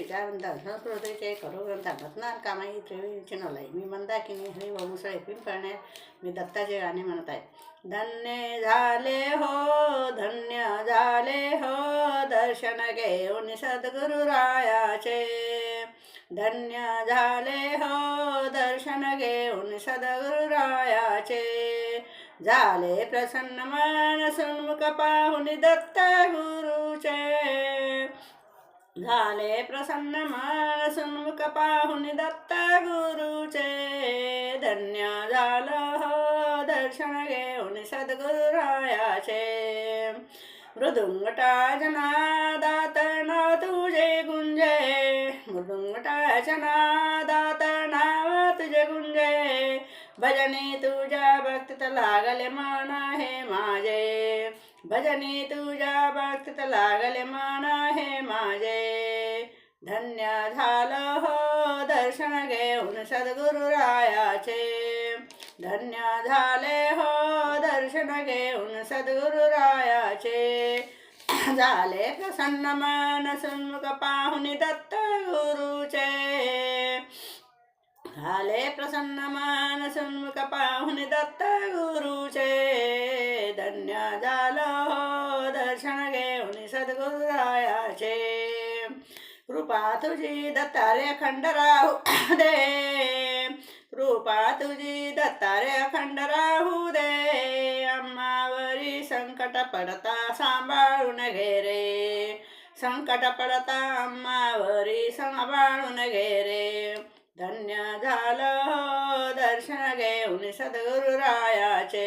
विचारवंत संस्कृतीचे करुग्रंथ रत्नार कामाई त्रिवी चिनवलाई. मी मंदाकिनी हरी व मुसळे पिंपळणे मी दत्ताचे गाणे म्हणत आहे. धन्य झाले हो, धन्य झाले हो, दर्शन घेऊन सद्गुरुरायाचे. धन्य झाले हो, दर्शन घेऊन सद्गुरुरायाचे. झाले प्रसन्न मन सन्मुख पाहुन दत्त गुरुचे. झाले प्रसन्न मन सन्मुख पाहुन दत्त गुरुचे. धन्य झालं हो, दर्शन घेऊन सद्गुरुरायाचे. मृदुंगटाच्या नादात नाव तुझे गुंजे. मृदुंगटाच्या नादात नाव तुझे गुंजे. भजनी तुझ्या भक्तीत लागले मन हे माझे. भजनी तुझ्या भक्तीत लागले मन हे माझे. धन्य झालं हो, दर्शन घेऊन सद्गुरुरायाचे. धन्य झाले हो, दर्शन घेऊन सद्गुरुरायाचे. झाले प्रसन्न मन सन्मुख पाहुन दत्त गुरुचे. झाले प्रसन्न मन सन्मुख पाहुन दत्त गुरुचे. धन्य झालं हो, दर्शन घेऊन सद्गुरुरायाचे. कृपा तुझी दत्तारे अखंड राहू दे. कृपा तुझी दत्तारे अखंड राहू दे. आम्हावरी संकट पडता सांभाळून घे रे. संकट पडता आम्हावरी सांभाळून घे रे. धन्य झालं हो, दर्शन घेऊन सद्गुरुरायाचे.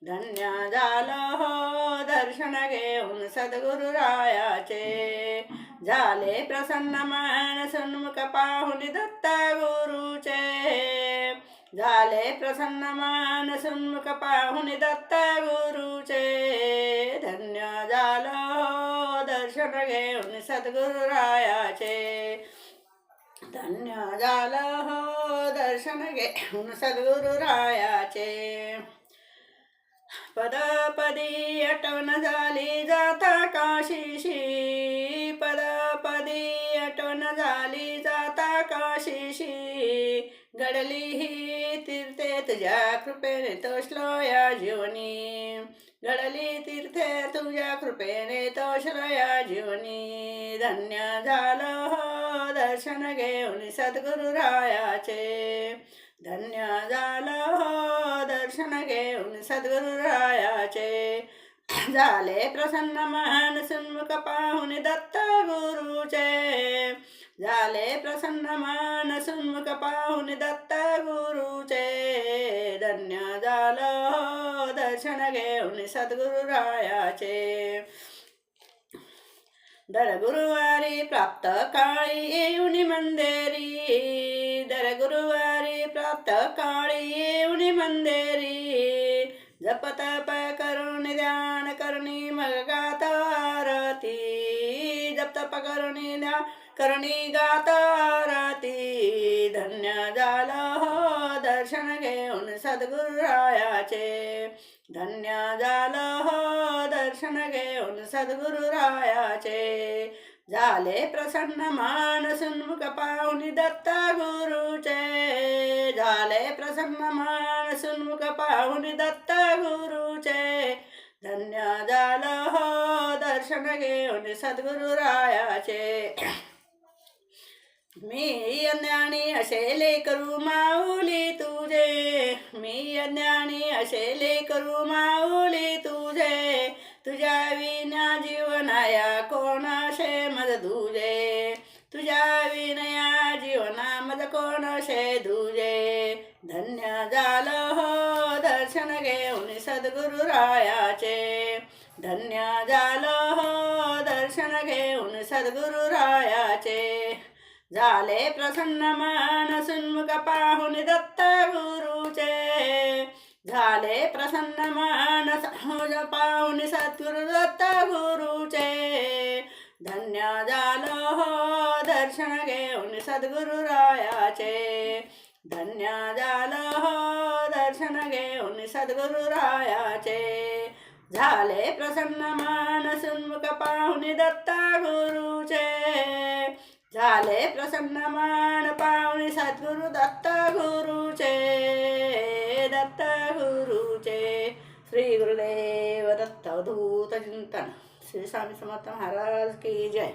धन्य झालं हो, दर्शन घेऊन सद्गुरुरायाचे. झाले प्रसन्न मन सन्मुख पाहुन दत्त गुरुचे. झाले प्रसन्न मन सन्मुख पाहुन दत्त गुरुचे. धन्य झालं हो, दर्शन घेऊन सद्गुरुरायाचे. धन्य झालं हो, दर्शन घेऊन सद्गुरुरायाचे. पदपदी आठवण झाली जाता काशीशी. पदपदी आठवण झाली जाता काशीशी. घडली ही तीर्थे तुझ्या कृपेने तोषलो या जीवनी. घडली तीर्थे तुझ्या कृपेने तोषलो या जीवनी. धन्य झालं हो, दर्शन घेऊन सद्गुरुरायाचे. धन्य झालं हो, दर्शन घेऊन सद्गुरुरायाचे. झाले प्रसन्न मन सन्मुख पाहुन दत्त गुरुचे. झाले प्रसन्न मन सन्मुख पाहुन दत्त गुरुचे. धन्य झालं हो, दर्शन घेऊन सद्गुरुरायाचे. दर गुरुवारी प्राप्त काळी येऊन मंदेरी. दर गुरुवारी प्राप्त काळी येऊन मंदेरी. जप तप करून ध्यान करणी मग गात आरती. जप तप करणी ध्यान करणी गात आरती. धन्य झालं हो, दर्शन घेऊन सद्गुरुरायाचे. धन्य झालं हो, दर्शन घेऊन सद्गुरुरायाचे. झाले प्रसन्न मन सन्मुख पाहुन दत्त गुरुचे. झाले प्रसन्न मन सन्मुख पाहुन दत्त गुरुचे. धन्य झालं हो, दर्शन घेऊन सद्गुरुरायाचे. मी अज्ञानी असे लेकरू माऊली तुझे. मी अज्ञानी असे लेकरू माऊली तुझे. तुझ्या विना जीवनाया कोणाशे मज दुजे. तुझ्या विनया जीवना मज कोणाशे दुजे. धन्य झालं हो, दर्शन घेऊन सद्गुरुरायाचे. धन्य झालं हो, दर्शन घेऊन सद्गुरुरायाचे. झाले प्रसन्न मन सन्मुख पाहुन दत्त गुरुचे. झाले प्रसन्न मन सन्मुख पाहुन सद्गुरु दत्त गुरुचे. धन्य झालं हो, दर्शन घेऊन सद्गुरुरायाचे. धन्य झालं हो, दर्शन घेऊन सद्गुरुरायाचे. झाले प्रसन्न मन सन्मुख पाहुन दत्त गुरुचे. झाले प्रसन्न मन पावणे सद्गुरु दत्त गुरुचे श्री गुरुदेव दत्त अवधूत चिंतन. श्री स्वामी समर्थ महाराज की जय.